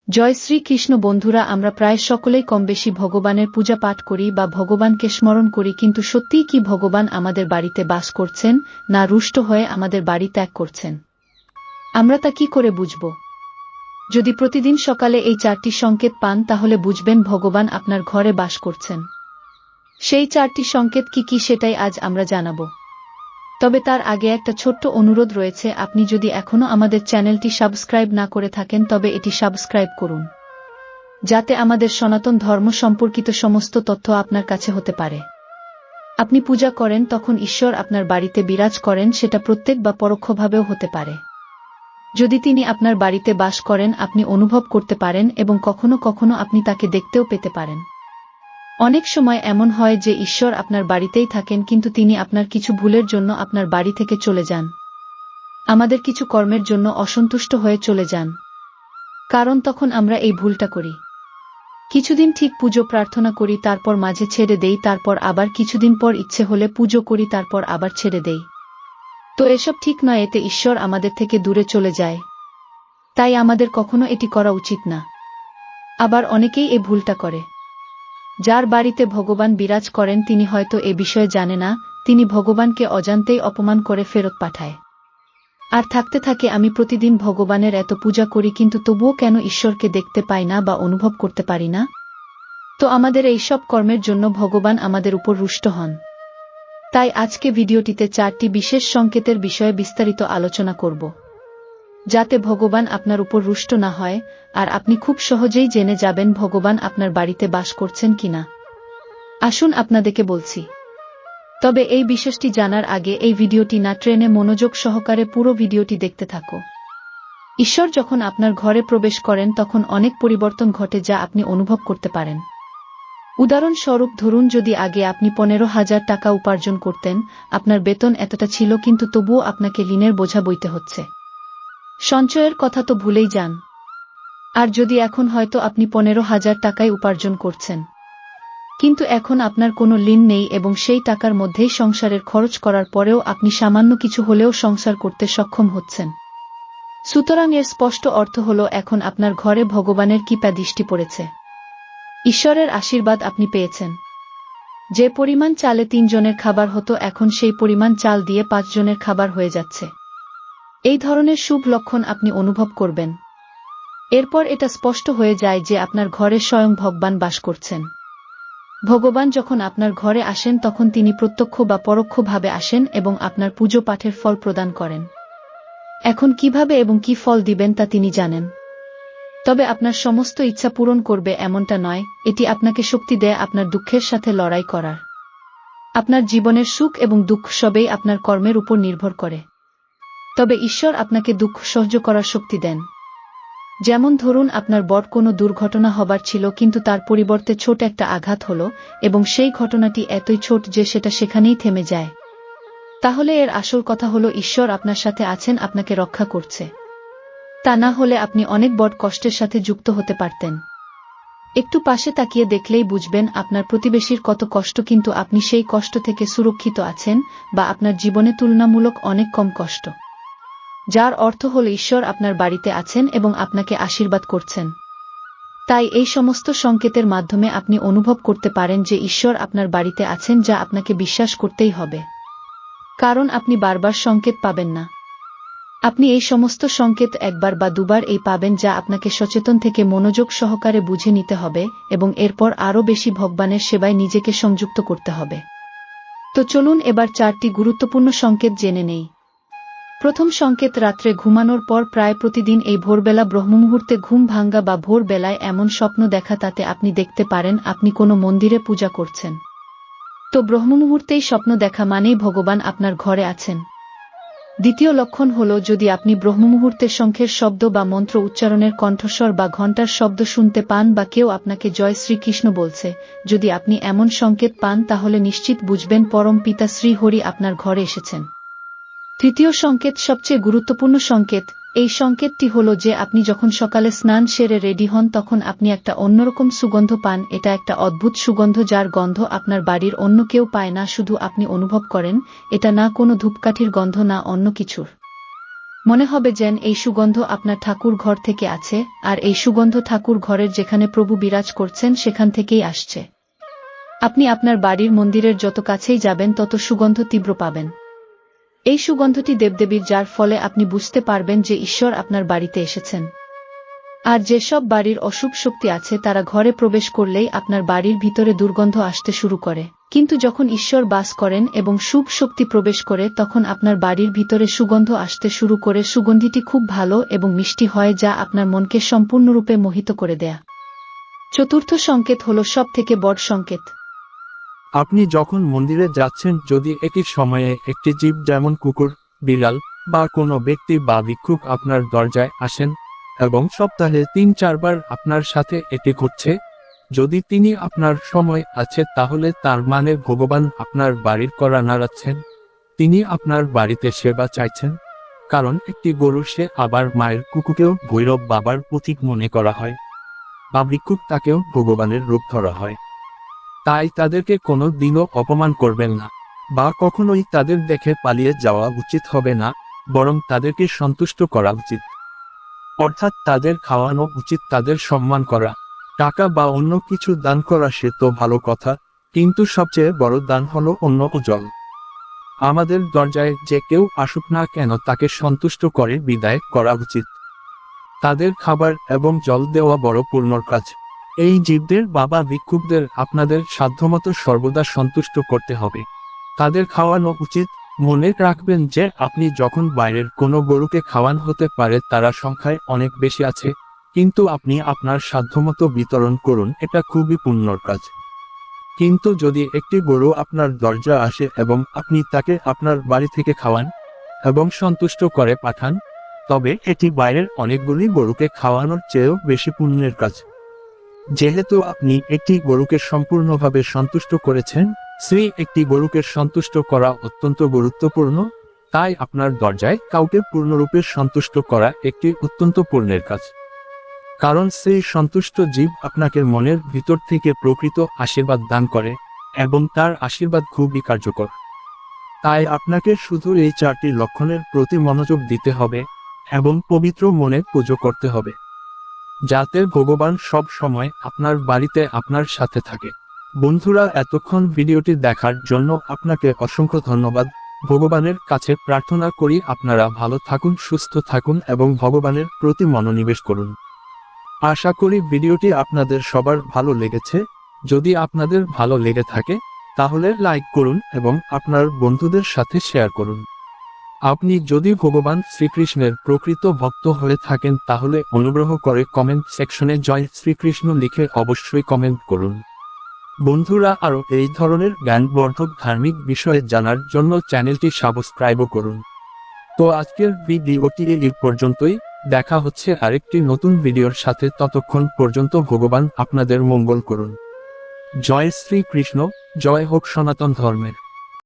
জয় শ্রীকৃষ্ণ। বন্ধুরা, আমরা প্রায় সকলেই কমবেশি ভগবানের পূজা পাঠ করি বা ভগবানকে স্মরণ করি, কিন্তু সত্যিই কি ভগবান আমাদের বাড়িতে বাস করছেন, না রুষ্ট হয়ে আমাদের বাড়ি ত্যাগ করছেন? আমরা তা কি করে বুঝব? যদি প্রতিদিন সকালে এই 4টি সংকেত পান তাহলে বুঝবেন ভগবান আপনার ঘরে বাস করছেন। সেই 4টি সংকেত কি কি সেটাই আজ আমরা জানাব। তবে তার আগে একটা ছোট্ট অনুরোধ রয়েছে, আপনি যদি এখনো আমাদের চ্যানেলটি সাবস্ক্রাইব না করে থাকেন তবে এটি সাবস্ক্রাইব করুন, যাতে আমাদের সনাতন ধর্ম সম্পর্কিত সমস্ত তথ্য আপনার কাছে হতে পারে। আপনি পূজা করেন তখন ঈশ্বর আপনার বাড়িতে বিরাজ করেন, সেটা প্রত্যেক বা পরোক্ষভাবেও হতে পারে। যদি তিনি আপনার বাড়িতে বাস করেন আপনি অনুভব করতে পারেন এবং কখনো কখনো আপনি তাকে দেখতেও পেতে পারেন। অনেক সময় এমন হয় যে ঈশ্বর আপনার বাড়িতেই থাকেন কিন্তু তিনি আপনার কিছু ভুলের জন্য আপনার বাড়ি থেকে চলে যান, আমাদের কিছু কর্মের জন্য অসন্তুষ্ট হয়ে চলে যান। কারণ তখন আমরা এই ভুলটা করি। কিছুদিন ঠিক পুজো প্রার্থনা করি, তারপর মাঝে ছেড়ে দেই, তারপর আবার কিছুদিন পর ইচ্ছে হলে পুজো করি, তারপর আবার ছেড়ে দেই। তো এসব ঠিক নয়, এতে ঈশ্বর আমাদের থেকে দূরে চলে যায়। তাই আমাদের কখনো এটি করা উচিত না। আবার অনেকেই এই ভুলটা করে। যার বাড়িতে ভগবান বিরাজ করেন তিনি হয়তো এ বিষয়ে জানে না, তিনি ভগবানকে অজান্তেই অপমান করে ফেরত পাঠায়। আর থাকতে থাকে, আমি প্রতিদিন ভগবানের এত পূজা করি কিন্তু তবুও কেন ঈশ্বরকে দেখতে পাই না বা অনুভব করতে পারি না? তো আমাদের এই সব কর্মের জন্য ভগবান আমাদের উপর রুষ্ট হন। তাই আজকে ভিডিওটিতে 4টি বিশেষ সংকেতের বিষয়ে বিস্তারিত আলোচনা করব, যাতে ভগবান আপনার উপর রুষ্ট না হয় আর আপনি খুব সহজেই জেনে যাবেন ভগবান আপনার বাড়িতে বাস করছেন কিনা। আসুন আপনাদেরকে বলছি। তবে এই বিশেষটি জানার আগে এই ভিডিওটি না ট্রেনে মনোযোগ সহকারে পুরো ভিডিওটি দেখতে থাকো। ঈশ্বর যখন আপনার ঘরে প্রবেশ করেন তখন অনেক পরিবর্তন ঘটে যা আপনি অনুভব করতে পারেন। উদাহরণস্বরূপ ধরুন, যদি আগে আপনি 15,000 টাকা উপার্জন করতেন, আপনার বেতন এতটা ছিল কিন্তু তবুও আপনাকে ঋণের বোঝা বইতে হচ্ছে। সঞ্চয়ের কথা তো ভুলেই যান। আর যদি এখন হয়তো আপনি 15,000 টাকাই উপার্জন করছেন, কিন্তু এখন আপনার কোনো ঋণ নেই এবং সেই টাকার মধ্যেই সংসারের খরচ করার পরেও আপনি সামান্য কিছু হলেও সংসার করতে সক্ষম হচ্ছেন। সুতরাং এর স্পষ্ট অর্থ হলো এখন আপনার ঘরে ভগবানের কৃপা দৃষ্টি পড়েছে। ঈশ্বরের আশীর্বাদ আপনি পেয়েছেন। যে পরিমাণ চালে 3 জনের খাবার হতো এখন সেই পরিমাণ চাল দিয়ে 5 জনের খাবার হয়ে যাচ্ছে। এই ধরনের শুভ লক্ষণ আপনি অনুভব করবেন। এরপর এটা স্পষ্ট হয়ে যায় যে আপনার ঘরে স্বয়ং ভগবান বাস করছেন। ভগবান যখন আপনার ঘরে আসেন তখন তিনি প্রত্যক্ষ বা পরোক্ষভাবে আসেন এবং আপনার পুজো পাঠের ফল প্রদান করেন। এখন কিভাবে এবং কি ফল দিবেন তা তিনি জানেন। তবে আপনার সমস্ত ইচ্ছা পূরণ করবে এমনটা নয়, এটি আপনাকে শক্তি দেয় আপনার দুঃখের সাথে লড়াই করার। আপনার জীবনের সুখ এবং দুঃখ সবেই আপনার কর্মের উপর নির্ভর করে। তবে ঈশ্বর আপনাকে দুঃখ সহ্য করার শক্তি দেন। যেমন ধরুন, আপনার বড় কোনো দুর্ঘটনা হবার ছিল কিন্তু তার পরিবর্তে ছোট একটা আঘাত হলো এবং সেই ঘটনাটি এতই ছোট যে সেটা সেখানেই থেমে যায়। তাহলে এর আসল কথা হলো ঈশ্বর আপনার সাথে আছেন, আপনাকে রক্ষা করছে। তা না হলে আপনি অনেক বড় কষ্টের সাথে যুক্ত হতে পারতেন। একটু পাশে তাকিয়ে দেখলেই বুঝবেন আপনার প্রতিবেশীর কত কষ্ট, কিন্তু আপনি সেই কষ্ট থেকে সুরক্ষিত আছেন বা আপনার জীবনে তুলনামূলক অনেক কম কষ্ট। যার অর্থ হল ঈশ্বর আপনার বাড়িতে আছেন এবং আপনাকে আশীর্বাদ করছেন। তাই এই সমস্ত সংকেতের মাধ্যমে আপনি অনুভব করতে পারেন যে ঈশ্বর আপনার বাড়িতে আছেন, যা আপনাকে বিশ্বাস করতেই হবে। কারণ আপনি বারবার সংকেত পাবেন না। আপনি এই সমস্ত সংকেত একবার বা দুবার এই পাবেন, যা আপনাকে সচেতন থেকে মনোযোগ সহকারে বুঝে নিতে হবে এবং এরপর আরও বেশি ভগবানের সেবায় নিজেকে সংযুক্ত করতে হবে। তো চলুন এবার 4টি গুরুত্বপূর্ণ সংকেত জেনে নেই। প্রথম সংকেত, রাত্রে ঘুমানোর পর প্রায় প্রতিদিন এই ভোরবেলা ব্রহ্মমুহূর্তে ঘুম ভাঙ্গা বা ভোরবেলায় এমন স্বপ্ন দেখা তাতে আপনি দেখতে পারেন আপনি কোনো মন্দিরে পূজা করছেন। তো ব্রহ্মমুহূর্তেই স্বপ্ন দেখা মানেই ভগবান আপনার ঘরে আছেন। দ্বিতীয় লক্ষণ হল, যদি আপনি ব্রহ্মমুহূর্তে শঙ্খের শব্দ বা মন্ত্র উচ্চারণের কণ্ঠস্বর বা ঘণ্টার শব্দ শুনতে পান বা কেউ আপনাকে জয় শ্রীকৃষ্ণ বলছে, যদি আপনি এমন সংকেত পান তাহলে নিশ্চিত বুঝবেন পরম পিতা শ্রী হরি আপনার ঘরে এসেছেন। তৃতীয় সংকেত, সবচেয়ে গুরুত্বপূর্ণ সংকেত, এই সংকেতটি হল যে আপনি যখন সকালে স্নান সেরে রেডি হন তখন আপনি একটা অন্যরকম সুগন্ধ পান। এটা একটা অদ্ভুত সুগন্ধ যার গন্ধ আপনার বাড়ির অন্য কেউ পায় না, শুধু আপনি অনুভব করেন। এটা না কোনো ধূপকাঠির গন্ধ না অন্য কিছুর। মনে হবে যেন এই সুগন্ধ আপনার ঠাকুর ঘর থেকে আছে, আর এই সুগন্ধ ঠাকুর ঘরের যেখানে প্রভু বিরাজ করছেন সেখান থেকেই আসছে। আপনি আপনার বাড়ির মন্দিরের যত কাছেই যাবেন তত সুগন্ধ তীব্র পাবেন। এই সুগন্ধটি দেবদেবীর, যার ফলে আপনি বুঝতে পারবেন যে ঈশ্বর আপনার বাড়িতে এসেছেন। আর যেসব বাড়ির অশুভ শক্তি আছে তারা ঘরে প্রবেশ করলেই আপনার বাড়ির ভিতরে দুর্গন্ধ আসতে শুরু করে, কিন্তু যখন ঈশ্বর বাস করেন এবং শুভ শক্তি প্রবেশ করে তখন আপনার বাড়ির ভিতরে সুগন্ধ আসতে শুরু করে। সুগন্ধিটি খুব ভালো এবং মিষ্টি হয়, যা আপনার মনকে সম্পূর্ণরূপে মোহিত করে দেয়া। চতুর্থ সংকেত হল সব থেকে বড় সংকেত। আপনি যখন মন্দিরে যাচ্ছেন, যদি একই সময়ে একটি জীব যেমন কুকুর, বিড়াল বা কোনো ব্যক্তি বা ভিক্ষুক আপনার দরজায় আসেন এবং সপ্তাহে ৩-৪ বার আপনার সাথে এটি ঘটছে, যদি তিনি আপনার সময় আছে তাহলে তার মানে ভগবান আপনার বাড়ির কড়া নাড়াচ্ছেন, তিনি আপনার বাড়িতে সেবা চাইছেন। কারণ একটি গরু, সে আবার মায়ের কুকুরকেও ভৈরব বাবার প্রতীক মনে করা হয়, বা ভিক্ষুক তাকেও ভগবানের রূপ ধরা হয়। তাই তাদেরকে কোনো দিনও অপমান করবেন না, বা কখনোই তাদের দেখে পালিয়ে যাওয়া উচিত হবে না, বরং তাদেরকে সন্তুষ্ট করা উচিত। অর্থাৎ তাদের খাওয়ানো উচিত, তাদের সম্মান করা। টাকা বা অন্য কিছু দান করা সে তো ভালো কথা, কিন্তু সবচেয়ে বড় দান হলো অন্ন ও জল। আমাদের দরজায় যে কেউ আসুক না কেন তাকে সন্তুষ্ট করে বিদায় করা উচিত। তাদের খাবার এবং জল দেওয়া বড় পুণ্যর কাজ। এই জীবদের বাবা ভিক্ষুকদের আপনাদের সাধ্যমতো সর্বদা সন্তুষ্ট করতে হবে, তাদের খাওয়ানো উচিত। মনে রাখবেন যে আপনি যখন বাইরের কোনো গরুকে খাওয়ান, হতে পারে তারা সংখ্যায় অনেক বেশি আছে, কিন্তু আপনি আপনার সাধ্যমতো বিতরণ করুন, এটা খুবই পুণ্যর কাজ। কিন্তু যদি একটি গরু আপনার দরজা আসে এবং আপনি তাকে আপনার বাড়ি থেকে খাওয়ান এবং সন্তুষ্ট করে পাঠান, তবে এটি বাইরের অনেকগুলি গরুকে খাওয়ানোর চেয়েও বেশি পুণ্যের কাজ। যেহেতু আপনি একটি গরুকে সম্পূর্ণভাবে সন্তুষ্ট করেছেন, সেই একটি গরুকে সন্তুষ্ট করা অত্যন্ত গুরুত্বপূর্ণ, তাই আপনার দরজায় কাউকে পূর্ণরূপে সন্তুষ্ট করা একটি অত্যন্ত পুণ্যের কাজ। কারণ সেই সন্তুষ্ট জীব আপনাকে মনের ভিতর থেকে প্রকৃত আশীর্বাদ দান করে এবং তার আশীর্বাদ খুবই কার্যকর। তাই আপনাকে শুধু এই 4টি লক্ষণের প্রতি মনোযোগ দিতে হবে এবং পবিত্র মনে পুজো করতে হবে, যাতে ভগবান সব সময় আপনার বাড়িতে আপনার সাথে থাকে। বন্ধুরা, এতক্ষণ ভিডিওটি দেখার জন্য আপনাকে অসংখ্য ধন্যবাদ। ভগবানের কাছে প্রার্থনা করি আপনারা ভালো থাকুন, সুস্থ থাকুন এবং ভগবানের প্রতি মনোনিবেশ করুন। আশা করি ভিডিওটি আপনাদের সবার ভালো লেগেছে। যদি আপনাদের ভালো লেগে থাকে তাহলে লাইক করুন এবং আপনার বন্ধুদের সাথে শেয়ার করুন। আপনি যদি ভগবান শ্রীকৃষ্ণের প্রকৃত ভক্ত হয়ে থাকেন তাহলে অনুগ্রহ করে কমেন্ট সেকশনে জয় শ্রীকৃষ্ণ লিখে অবশ্যই কমেন্ট করুন। বন্ধুরা, আরও এই ধরনের জ্ঞানবর্ধক ধার্মিক বিষয়ে জানার জন্য চ্যানেলটি সাবস্ক্রাইবও করুন। তো আজকের ভিডিওটি এই পর্যন্তই, দেখা হচ্ছে আরেকটি নতুন ভিডিওর সাথে। ততক্ষণ পর্যন্ত ভগবান আপনাদের মঙ্গল করুন। জয় শ্রীকৃষ্ণ, জয় হোক সনাতন ধর্মের।